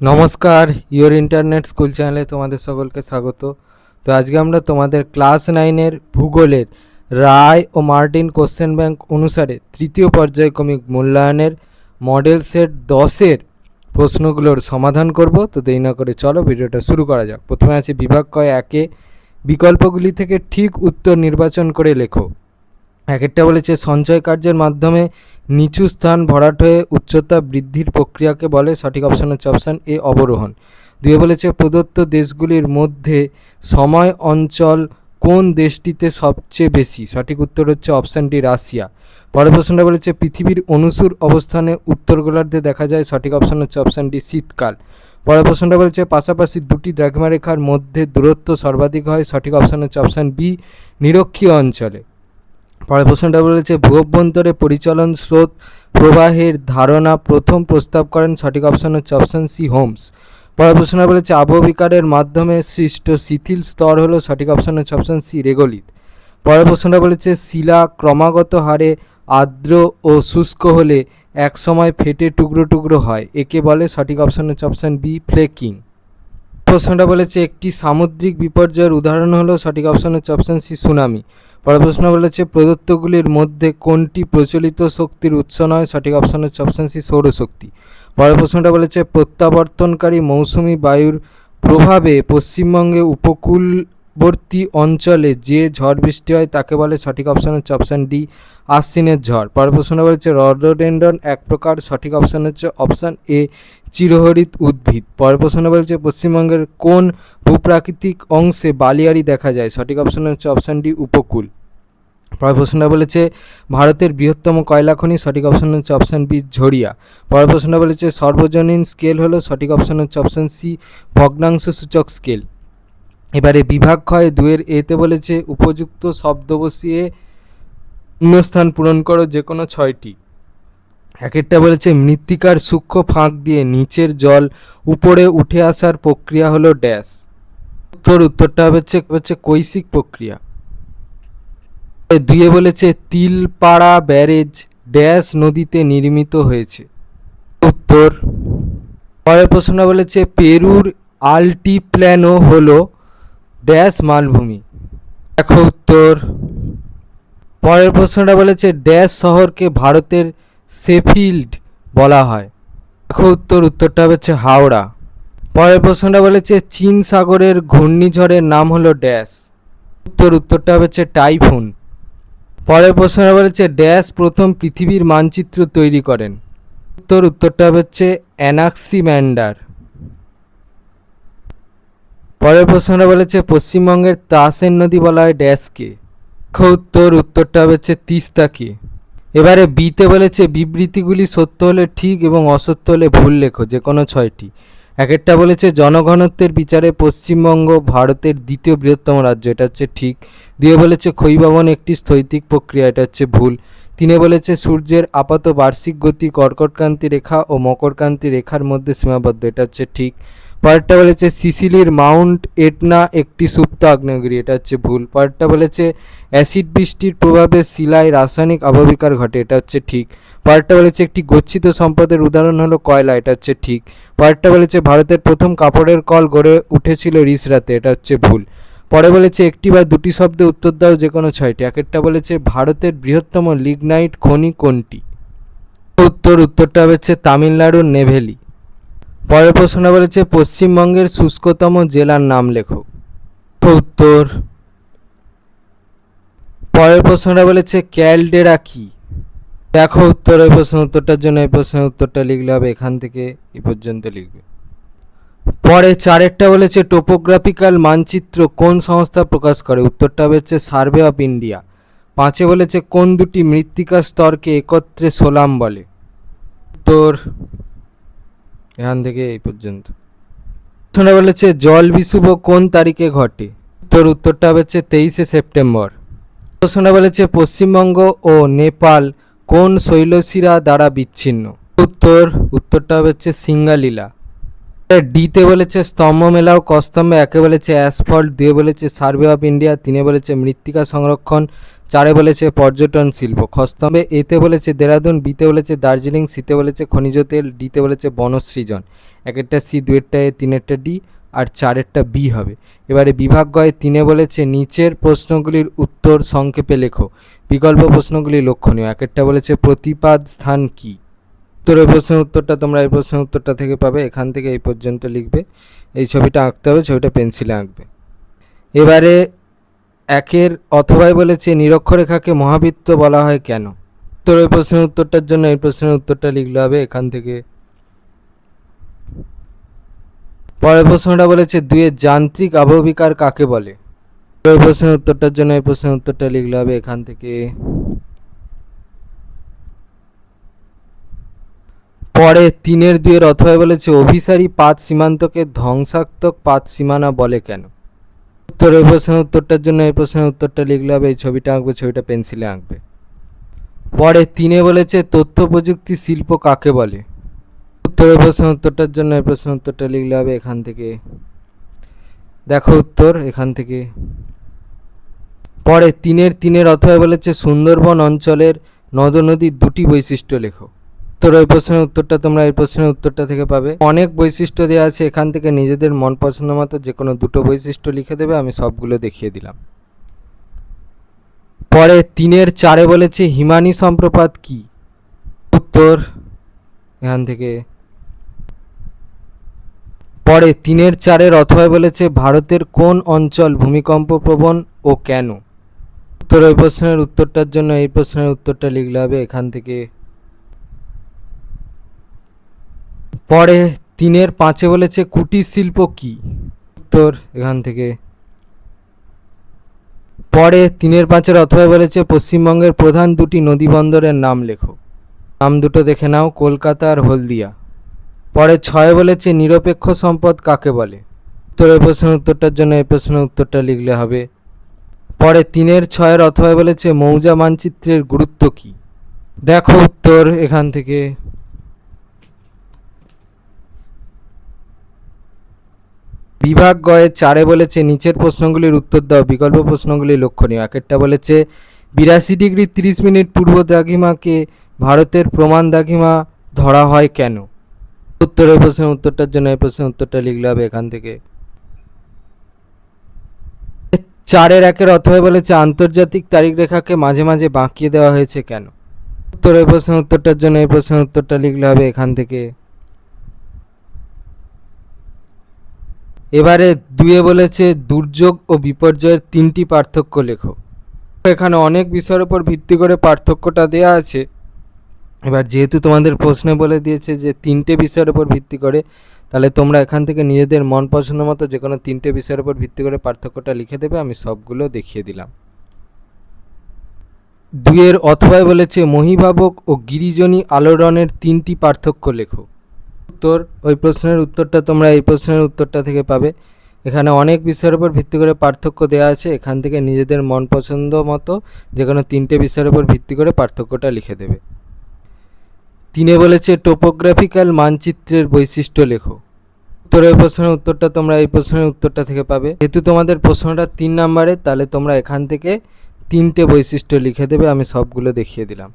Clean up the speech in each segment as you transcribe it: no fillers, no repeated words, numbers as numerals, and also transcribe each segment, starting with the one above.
নমস্কার, your internet school চ্যানেলে তোমাদের সকলকে স্বাগত। তো আজকে আমরা তোমাদের ক্লাস 9-এর ভূগোলের রায় ও মার্টিন কোশ্চেন ব্যাংক অনুসারে তৃতীয় পর্যায়ক্রমিক মূল্যায়নের মডেল সেট 10-এর প্রশ্নগুলোর সমাধান করব। তো দেরি না করে চলো ভিডিওটা শুরু করা যাক। প্রথমে আছে বিভাগ ক একে, বিকল্পগুলি থেকে ঠিক উত্তর নির্বাচন করে লেখো। একটা বলেছে সঞ্চয় কার্যের মাধ্যমে নিচু স্থান ভরাট হয়ে উচ্চতা বৃদ্ধির প্রক্রিয়াকে বলে, সঠিক অপশান হচ্ছে অপশান এ অবরোহণ। দুয়ে বলেছে প্রদত্ত দেশগুলির মধ্যে সময় অঞ্চল কোন দেশটিতে সবচেয়ে বেশি, সঠিক উত্তর হচ্ছে অপশান ডি রাশিয়া। পরের প্রশ্নটা বলেছে পৃথিবীর অনুসুর অবস্থানে উত্তর গোলার্ধে দেখা যায়, সঠিক অপশান হচ্ছে অপশান ডি শীতকাল। পরের প্রশ্নটা বলেছে পাশাপাশি দুটি দ্রাঘিমারেখার মধ্যে দূরত্ব সর্বাধিক হয়, সঠিক অপশান হচ্ছে অপশান বি নিরক্ষীয় অঞ্চলে। পরের প্রশ্নটা বলেছে ভূঅভ্যন্তরে পরিচলন স্রোত প্রবাহের ধারণা প্রথম প্রস্তাব করেন, সঠিক অপশান হচ্ছে অপশান সি হোমস। পরের প্রশ্নটা বলেছে আবহবিকারের মাধ্যমে সৃষ্ট শিথিল স্তর হলো, সঠিক অপশান হচ্ছে অপশান সি রেগোলিথ। পরের প্রশ্নটা বলেছে শিলা ক্রমাগত হারে আর্দ্র ও শুষ্ক হলে এক সময় ফেটে টুকরো টুকরো হয়, একে বলে, সঠিক অপশান হচ্ছে অপশান বি ফ্লেকিং। প্রশ্নটা বলেছে একটি সামুদ্রিক বিপর্যয়ের উদাহরণ হলো, সঠিক অপশান হচ্ছে অপশান সি সুনামি। পরের প্রশ্ন বলেছে প্রদত্তগুলির মধ্যে কোনটি প্রচলিত শক্তির উৎস নয়, সঠিক অপশান হচ্ছে অপশান সি সৌরশক্তি। পরের প্রশ্নটা বলেছে প্রত্যাবর্তনকারী মৌসুমি বায়ুর প্রভাবে পশ্চিমবঙ্গে উপকূলবর্তী অঞ্চলে যে ঝড় বৃষ্টি হয় তাকে বলে, সঠিক অপশান হচ্ছে অপশান ডি আশ্বিনের ঝড়। পরের প্রশ্নটা বলেছে রডোডেন্ড্রন এক প্রকার, সঠিক অপশান হচ্ছে অপশান এ চিরহরিৎ উদ্ভিদ। পরের প্রশ্নটা বলছে পশ্চিমবঙ্গের কোন ভূপ্রাকৃতিক অংশে বালিয়াড়ি দেখা যায়, সঠিক অপশান হচ্ছে অপশান ডি উপকূল। পরের প্রশ্নটা বলেছে ভারতের বৃহত্তম কয়লা খনি, সঠিক অপশান হচ্ছে অপশান বি ঝরিয়া। পরের প্রশ্নটা বলেছে সর্বজনীন স্কেল হলো, সঠিক অপশান হচ্ছে অপশান সি ভগ্নাংশ সূচক স্কেল। এবারে বিভাগ ক্ষয় 2-এর এতে বলেছে উপযুক্ত শব্দ বসিয়ে শূন্যস্থান পূরণ করো যে কোনো 6টি। একটা বলেছে মৃত্তিকার সূক্ষ্ম ফাঁক দিয়ে নিচের জল উপরে উঠে আসার প্রক্রিয়া হলো ড্যাশ। উত্তরটা হচ্ছে কৈশিক প্রক্রিয়া। দুয়ে বলেছে তিলপাড়া ব্যারেজ ড্যাশ নদীতে নির্মিত হয়েছে, উত্তর। পরের প্রশ্ন বলেছে পেরুর আল্টিপ্ল্যানো হলো ড্যাশ মালভূমি, দেখো উত্তর। পরের প্রশ্নটা বলেছে ড্যাশ শহরকে ভারতের শেফিল্ড বলা হয়, দেখো উত্তরটা হচ্ছে হাওড়া। পরের প্রশ্নটা বলেছে চীন সাগরের ঘূর্ণিঝড়ের নাম হলো ড্যাশ, উত্তরটা হচ্ছে টাইফুন। পরের প্রশ্নটা বলেছে ড্যাশ প্রথম পৃথিবীর মানচিত্র তৈরি করেন, উত্তরটা হচ্ছে অ্যানাক্সিম্যান্ডার। পরের প্রশ্নটা বলেছে পশ্চিমবঙ্গের তাসের নদী বলা হয় ড্যাশকে, উত্তরটা হচ্ছে তিস্তাকে। এবারে বিতে বলেছে বিবৃতিগুলি সত্য হলে ঠিক এবং অসত্য হলে ভুল লেখো যে কোনো 6টি। একটা বলেছে জনঘনত্বের বিচারে পশ্চিমবঙ্গ ভারতের দ্বিতীয় বৃহত্তম রাজ্য, এটা হচ্ছে ঠিক। দুয়ে বলেছে ক্ষয়ীভবন একটি স্থৈতিক প্রক্রিয়া, এটা হচ্ছে ভুল। তিনে বলেছে সূর্যের আপাত বার্ষিক গতি কর্কটক্রান্তি রেখা ও মকরক্রান্তি রেখার মধ্যে সীমাবদ্ধ, এটা হচ্ছে ঠিক। পরেরটা বলেছে সিসিলির মাউন্ট এটনা একটি সুপ্ত আগ্নেয়গিরি, এটা হচ্ছে ভুল। পরেরটা বলেছে অ্যাসিড বৃষ্টির প্রভাবে শিলায় রাসায়নিক আবহবিকার ঘটে, এটা হচ্ছে ঠিক। পরেরটা বলেছে একটি গচ্ছিত সম্পদের উদাহরণ হলো কয়লা, এটা হচ্ছে ঠিক। পরেরটা বলেছে ভারতের প্রথম কাপড়ের কল গড়ে উঠেছিল রিসরাতে, এটা হচ্ছে ভুল। পরে বলেছে একটি বা দুটি শব্দে উত্তর দাও যে কোনো 6টি। একটা বলেছে ভারতের বৃহত্তম লিগনাইট খনি কোনটি, উত্তরটা হচ্ছে তামিলনাড়ুর নেভেলি। পরের প্রশ্নটা বলেছে পশ্চিমবঙ্গের শুষ্কতম জেলার নাম লেখো, উত্তর। পরের প্রশ্নটা বলেছে ক্যালডেরা কি, দেখো উত্তর। এই উত্তরটার জন্য এই প্রশ্নের উত্তরটা লিখলে হবে এখান থেকে এই পর্যন্ত লিখবে। পরে 4-একটা বলেছে টোপোগ্রাফিক্যাল মানচিত্র কোন সংস্থা প্রকাশ করে, উত্তরটা হচ্ছে সার্ভে অফ ইন্ডিয়া। 5-এ বলেছে কোন দুটি মৃত্তিকা স্তরকে একত্রে সোলাম বলে, উত্তর এখান থেকে এই পর্যন্ত। প্রশ্নটা বলেছে জল বিশুভ কোন তারিখে ঘটে, উত্তরটা হচ্ছে 23শে সেপ্টেম্বর। প্রশ্নটা বলেছে পশ্চিমবঙ্গ ও নেপাল কোন শৈলশিরা দ্বারা বিচ্ছিন্ন, উত্তরটা হচ্ছে সিঙ্গালীলা। ডিতে বলেছে স্তম্ভ মেলাও, কস্তম্ভে। একে বলেছে অ্যাসফল্ট, দুয়ে বলেছে সার্ভে অফ ইন্ডিয়া, তিনে বলেছে মৃত্তিকা সংরক্ষণ, চারে বলেছে পর্যটন শিল্প, খস্তম্ভে এতে বলেছে দেরাদুন, বিতে বলেছে দার্জিলিং, সিতে বলেছে খনিজ তেল, ডিতে বলেছে বনসৃজন। একেরটা সি, দুয়েরটা এ, তিনেরটা ডি আর চারেরটা বি হবে। এবারে বিভাগ গয়ে তিনে বলেছে নিচের প্রশ্নগুলির উত্তর সংক্ষেপে লেখো, বিকল্প প্রশ্নগুলি লক্ষণীয়। একেরটা বলেছে প্রতিপাদ স্থান কি। উত্তরের প্রশ্নের উত্তরটা তোমরা এই প্রশ্নের উত্তরটা থেকে পাবে, এখান থেকে এই পর্যন্ত লিখবে। এই ছবিটা আঁকতে হবে, ছবিটা পেন্সিলে আঁকবে। এবারে একের অথবাই বলেছে নিরক্ষরেখাকে মহাবৃত্ত বলা হয় কেন। উত্তরের প্রশ্নের উত্তরটার জন্য এই প্রশ্নের উত্তরটা লিখলে হবে এখান থেকে। পরের প্রশ্নটা বলেছে দুয়ের যান্ত্রিক আবহবিকার কাকে বলে। এই প্রশ্নের উত্তরটার জন্য এই প্রশ্নের উত্তরটা লিখলে হবে এখান থেকে। পরে তিনের দুয়ের অথবা বলেছে অভিসারী পাত সীমান্তকে ধ্বংসাত্মক পাত সীমানা বলে কেন। উত্তরের প্রশ্নের উত্তরটার জন্য এই প্রশ্নের উত্তরটা লিখলে হবে, এই ছবিটা আঁকবে, ছবিটা পেন্সিলে আঁকবে। পরে তিনে বলেছে তথ্য প্রযুক্তি শিল্প কাকে বলে। উত্তরের প্রশ্নের উত্তরটার জন্য এই প্রশ্নের উত্তরটা লিখলে হবে এখান থেকে। দেখো উত্তর এখান থেকে। পরে তিনের অথবা বলেছে সুন্দরবন অঞ্চলের নদ নদীর দুটি বৈশিষ্ট্য লেখো। উত্তর এই প্রশ্নের উত্তরটা তোমরা এই প্রশ্নের উত্তরটা থেকে পাবে। অনেক বৈশিষ্ট্য দেওয়া আছে, এখান থেকে নিজেদের মন পছন্দ মতো যে কোনো দুটো বৈশিষ্ট্য লিখে দেবে, আমি সবগুলো দেখিয়ে দিলাম। পরে তিনের চারে বলেছে হিমানি সম্প্রপাত কি। উত্তর এখান থেকে। পরে তিনের চারের অথবা বলেছে ভারতের কোন অঞ্চল ভূমিকম্প প্রবণ ও কেন। উত্তর এই প্রশ্নের উত্তরটার জন্য এই প্রশ্নের উত্তরটা লিখলে হবে এখান থেকে। পরে তিনের পাঁচে বলেছে কুটির শিল্প কি। উত্তর এখান থেকে। পরে তিনের পাঁচের অথবা বলেছে পশ্চিমবঙ্গের প্রধান দুটি নদী বন্দরের নাম লেখো। নাম দুটো দেখে নাও, কলকাতা আর হলদিয়া। পরে ছয় বলেছে নিরপেক্ষ সম্পদ কাকে বলে। উত্তর এই প্রশ্নের উত্তরটার জন্য এই প্রশ্নের উত্তরটা লিখলে হবে। পরে তিনের ছয়ের অথবা বলেছে মৌজা মানচিত্রের গুরুত্ব কি। দেখো উত্তর এখান থেকে। বিভাগ গয়ে চারে বলেছে নিচের প্রশ্নগুলির উত্তর দাও, বিকল্প প্রশ্নগুলি লক্ষণীয়। একেরটা বলেছে 82°30' পূর্ব দ্রাঘিমাকে ভারতের প্রমাণ দ্রাঘিমা ধরা হয় কেন। উত্তরের প্রশ্নের উত্তরটার জন্য এই প্রশ্নের উত্তরটা লিখলে হবে এখান থেকে। চারের একের অথবা বলেছে আন্তর্জাতিক তারিখ রেখাকে মাঝে মাঝে বাঁকিয়ে দেওয়া হয়েছে কেন। উত্তরের প্রশ্নের উত্তরটার জন্য এই প্রশ্নের উত্তরটা লিখলে হবে এখান থেকে। এবারে দুয়ে বলেছে দুর্যোগ ও বিপর্যয়ের তিনটি পার্থক্য লেখো। এখানে অনেক বিষয়ের উপর ভিত্তি করে পার্থক্যটা দেওয়া আছে। এবার যেহেতু তোমাদের প্রশ্নে বলে দিয়েছে যে তিনটে বিষয়ের উপর ভিত্তি করে, তাহলে তোমরা এখান থেকে নিজেদের মন পছন্দ মতো যে কোনো তিনটে বিষয়ের উপর ভিত্তি করে পার্থক্যটা লিখে দেবে, আমি সবগুলো দেখিয়ে দিলাম। দুয়ের অথবায় বলেছে মহিভাবক ও গিরিজনী আলোড়নের তিনটি পার্থক্য লেখো। উত্তর ওই প্রশ্নের উত্তরটা তোমরা এই প্রশ্নের উত্তরটা থেকে পাবে। এখানে অনেক বিষয়ের উপর ভিত্তি করে পার্থক্য দেওয়া আছে, এখান থেকে নিজেদের মন পছন্দ মতো যে কোনো তিনটে বিষয়ের উপর ভিত্তি করে পার্থক্যটা লিখে দেবে। তিনে বলেছে টোপোগ্রাফিক্যাল মানচিত্রের বৈশিষ্ট্য লেখো। উত্তরের প্রশ্নের উত্তরটা তোমরা এই প্রশ্নের উত্তরটা থেকে পাবে। যেহেতু তোমাদের প্রশ্নটা 3 নম্বরে, তাহলে তোমরা এখান থেকে তিনটে বৈশিষ্ট্য লিখে দেবে, আমি সবগুলো দেখিয়ে দিলাম।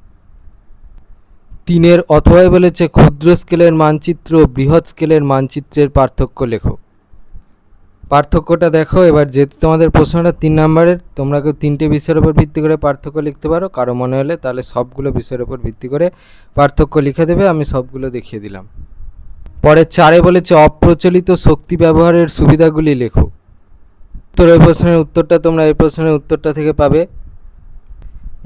তিনের অথবাই বলেছে ক্ষুদ্র স্কেলের মানচিত্র ও বৃহৎ স্কেলের মানচিত্রের পার্থক্য লেখো। পার্থক্যটা দেখো। এবার যেহেতু তোমাদের প্রশ্নটা 3 নম্বরের, তোমরা কেউ তিনটে বিষয়ের উপর ভিত্তি করে পার্থক্য লিখতে পারো, কারো মনে হলে তাহলে সবগুলো বিষয়ের উপর ভিত্তি করে পার্থক্য লিখে দেবে, আমি সবগুলো দেখিয়ে দিলাম। পরে চারে বলেছে অপ্রচলিত শক্তি ব্যবহারের সুবিধাগুলি লেখো। উত্তরের প্রশ্নের উত্তরটা তোমরা এই প্রশ্নের উত্তরটা থেকে পাবে।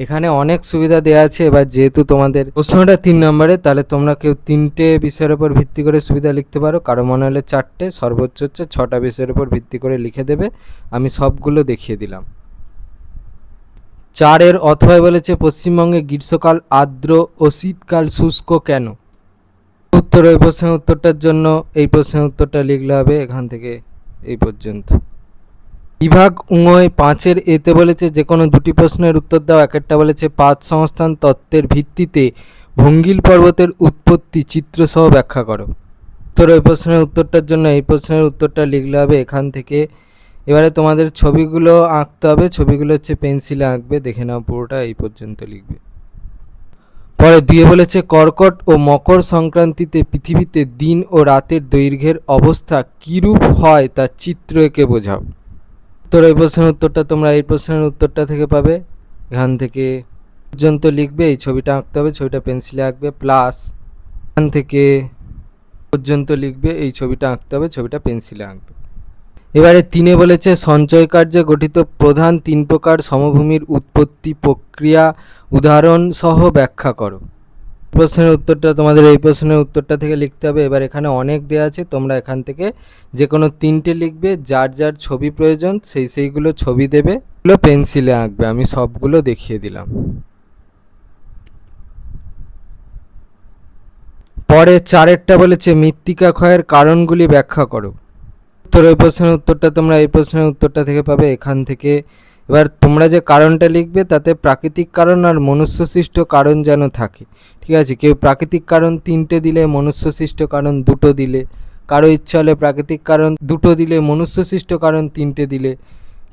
এখানে অনেক সুবিধা দেওয়া আছে। এবার যেহেতু তোমাদের প্রশ্নটা 3 নম্বরে, তাহলে তোমরা কেউ তিনটে বিষয়ের উপর ভিত্তি করে সুবিধা লিখতে পারো, কারো মনে হলে 4টে, সর্বোচ্চ হচ্ছে 6টা বিষয়ের উপর ভিত্তি করে লিখে দেবে, আমি সবগুলো দেখিয়ে দিলাম। চারের অথবায় বলেছে পশ্চিমবঙ্গে গ্রীষ্মকাল আর্দ্র ও শীতকাল শুষ্ক কেন। উত্তর ওই প্রশ্নের উত্তরটার জন্য এই প্রশ্নের উত্তরটা লিখলে হবে এখান থেকে এই পর্যন্ত। বিভাগ উঙয় 5-এর এতে বলেছে যে কোনো দুটি প্রশ্নের উত্তর দাও। একেরটা বলেছে পাত সংস্থান তত্ত্বের ভিত্তিতে ভঙ্গিল পর্বতের উৎপত্তি চিত্রসহ ব্যাখ্যা করো। উত্তর ওই প্রশ্নের উত্তরটার জন্য এই প্রশ্নের উত্তরটা লিখলে হবে এখান থেকে। এবারে তোমাদের ছবিগুলো আঁকতে হবে, ছবিগুলো হচ্ছে পেন্সিলে আঁকবে, দেখে নাও পুরোটা এই পর্যন্ত লিখবে। পরে 2 বলেছে কর্কট ও মকর সংক্রান্তিতে পৃথিবীতে দিন ও রাতের দৈর্ঘ্যের অবস্থা কিরূপ হয় তা চিত্র এঁকে বোঝাও। এই প্রশ্নের উত্তরটা তোমরা এই প্রশ্নের উত্তরটা থেকে পাবে, এখান থেকে পর্যন্ত লিখবে, এই ছবিটা আঁকতে হবে, ছবিটা পেন্সিলে আঁকবে, প্লাস এখান থেকে পর্যন্ত লিখবে, এই ছবিটা আঁকতে হবে, ছবিটা পেন্সিলে আঁকবে। এবারে 3 বলেছে সঞ্চয় কার্যে গঠিত প্রধান 3 প্রকার সমভূমির উৎপত্তি প্রক্রিয়া উদাহরণ সহ ব্যাখ্যা করো। প্রশ্নের উত্তরটা তোমাদের এই প্রশ্নের উত্তরটা থেকে লিখতে হবে। এবার এখানে অনেক দেওয়া আছে, তোমরা এখান থেকে যে কোনো 3টে লিখবে, যার যার ছবি প্রয়োজন সেইগুলো ছবি দেবে, এগুলো পেন্সিলে আঁকবে। আমি সবগুলো দেখিয়ে দিলাম। পরে 4টা বলেছে মৃত্তিকা ক্ষয়ের কারণগুলি ব্যাখ্যা করো। এই প্রশ্নের উত্তরটা তোমরা এই প্রশ্নের উত্তরটা থেকে পাবে, এখান থেকে। এবার তোমরা যে কারণটা লিখবে তাতে প্রাকৃতিক কারণ আর মনুষ্যসৃষ্ট কারণ যেন থাকে, ঠিক আছে? কেউ প্রাকৃতিক কারণ 3টে দিলে, মনুষ্যসৃষ্ট কারণ 2টো দিলে, কারো ইচ্ছা হলে প্রাকৃতিক কারণ 2টো দিলে, মনুষ্যসৃষ্ট কারণ 3টে দিলে,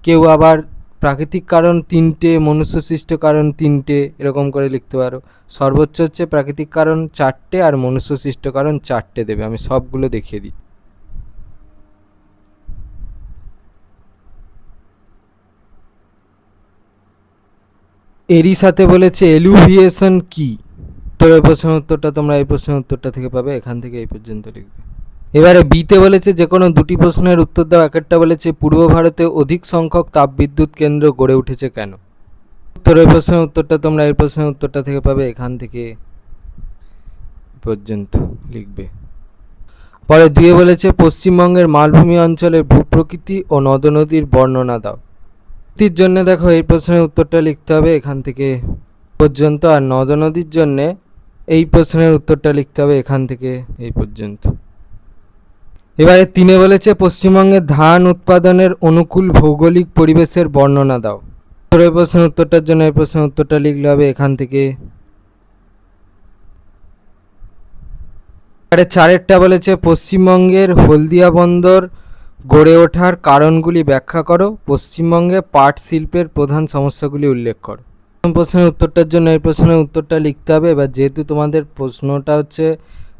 কেউ আবার প্রাকৃতিক কারণ 3টে, মনুষ্যসৃষ্ট কারণ 3টে, এরকম করে লিখতে পারো। সর্বোচ্চ হচ্ছে প্রাকৃতিক কারণ 4টে আর মনুষ্যসৃষ্ট কারণ 4টে দেবে। আমি সবগুলো দেখিয়ে দিই। এরই সাথে বলেছে এলুভিয়েশন কি। তো এই প্রশ্নের উত্তরটা তোমরা এই প্রশ্নের উত্তরটা থেকে পাবে, এখান থেকে এই পর্যন্ত লিখবে। এবারে বিতে বলেছে যে কোনো 2টি প্রশ্নের উত্তর দাও। একটা বলেছে পূর্ব ভারতে অধিক সংখ্যক তাপবিদ্যুৎ কেন্দ্র গড়ে উঠেছে কেন। এই প্রশ্নের উত্তরটা তোমরা এই প্রশ্নের উত্তরটা থেকে পাবে, এখান থেকে পর্যন্ত লিখবে। পরে 2 বলেছে পশ্চিমবঙ্গের মালভূমি অঞ্চলের ভূপ্রকৃতি ও নদ নদীর বর্ণনা দাও। এর জন্য দেখো এই প্রশ্নের উত্তরটা লিখতে হবে, এখান থেকে পর্যন্ত। আর নদ নদীর জন্য এই প্রশ্নের উত্তরটা লিখতে হবে, এখান থেকে এই পর্যন্ত। এবারে 3 বলেছে পশ্চিমবঙ্গের ধান উৎপাদনের অনুকূল ভৌগোলিক পরিবেশের বর্ণনা দাও। এই প্রশ্নের উত্তরটার জন্য এই প্রশ্নের উত্তরটা লিখলে হবে, এখান থেকে। এবারে 4টা বলেছে পশ্চিমবঙ্গের হলদিয়া বন্দর গড়ে ওঠার কারণগুলি ব্যাখ্যা করো। পশ্চিমবঙ্গে পাট শিল্পের প্রধান সমস্যাগুলি উল্লেখ করো। প্রশ্নের উত্তরটার জন্য এই প্রশ্নের উত্তরটা লিখতে হবে। এবার যেহেতু তোমাদের প্রশ্নটা হচ্ছে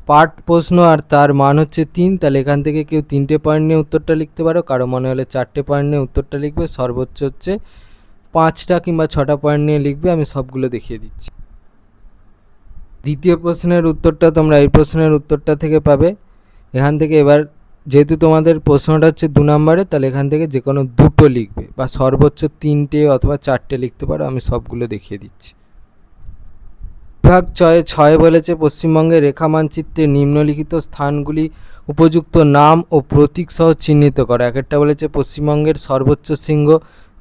পার্ট প্রশ্ন আর তার মান হচ্ছে 3, তাহলে এখান থেকে কেউ 3টে পয়েন্ট নিয়ে উত্তরটা লিখতে পারো, কারো মনে হলে 4টে পয়েন্ট নিয়ে উত্তরটা লিখবে, সর্বোচ্চ হচ্ছে 5টা কিংবা 6টা পয়েন্ট নিয়ে লিখবে। আমি সবগুলো দেখিয়ে দিচ্ছি। দ্বিতীয় প্রশ্নের উত্তরটা তোমরা এই প্রশ্নের উত্তরটা থেকে পাবে, এখান থেকে। এবার যেহেতু তোমাদের প্রশ্নটা হচ্ছে 2 নম্বরে, তাহলে এখান থেকে যে কোনো 2টো লিখবে, বা সর্বোচ্চ 3টে অথবা 4টে লিখতে পারো। আমি সবগুলো দেখিয়ে দিচ্ছি। বিভাগ 6 বলেছে পশ্চিমবঙ্গের রেখা মানচিত্রে নিম্নলিখিত স্থানগুলি উপযুক্ত নাম ও প্রতীক সহ চিহ্নিত করো। 1টা বলেছে পশ্চিমবঙ্গের সর্বোচ্চ শৃঙ্গ,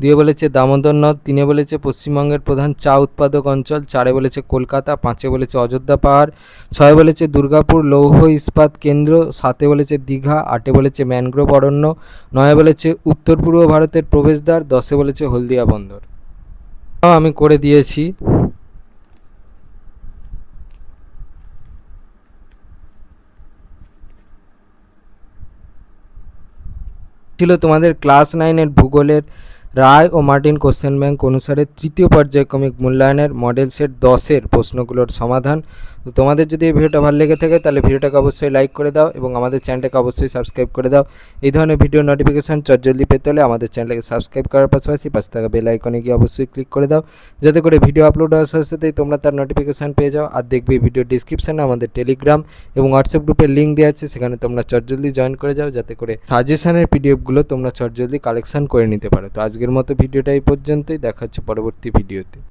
2 বলেছে দামোদর নদ, 3 বলেছে পশ্চিমবঙ্গের প্রধান চা উৎপাদক অঞ্চল, 4 বলেছে কলকাতা, 5 বলেছে অযোধ্যা পাহাড়, 6 বলেছে দুর্গাপুর লৌহ ইস্পাত কেন্দ্র, 7 বলেছে দীঘা, 8 বলেছে ম্যানগ্রোভ অরণ্য, 9 বলেছে উত্তর পূর্ব ভারতের প্রবেশদ্বার, 10 বলেছে হলদিয়া বন্দর। আমি করে দিয়েছি। ছিল তোমাদের ক্লাস 9-এর ভূগোলের রায় ও মার্টিন কোশ্চেন ব্যাংক অনুসারে তৃতীয় পর্যায়ক্রমিক মূল্যায়নের মডেল সেট 10-এর প্রশ্নগুলোর সমাধান। তো তোমাদের যদি এই ভিডিওটা ভালো লেগে থাকে তাহলে ভিডিওটাকে অবশ্যই লাইক করে দাও এবং আমাদের চ্যানেলটাকে অবশ্যই সাবস্ক্রাইব করে দাও। এই ধরনের ভিডিও নোটিফিকেশান জলদি পেতে হলে আমাদের চ্যানেলকে সাবস্ক্রাইব করার পাশাপাশি পাশে থাকা বেল আইকনে গিয়ে অবশ্যই ক্লিক করে দাও, যাতে করে ভিডিও আপলোড হওয়ার সাথে সাথেই তোমরা তার নোটিফিকেশান পেয়ে যাও। আর দেখবে ভিডিও ডিসক্রিপশানে আমাদের টেলিগ্রাম এবং হোয়াটসঅ্যাপ গ্রুপের লিঙ্ক দেওয়া আছে, সেখানে তোমরা জলদি জয়েন করে যাও, যাতে করে সাজেশনের পিডিএফগুলো তোমরা জলদি কালেকশন করে নিতে পারো। তো আজকের মতো ভিডিওটা এই পর্যন্তই, দেখা হচ্ছে পরবর্তী ভিডিওতে।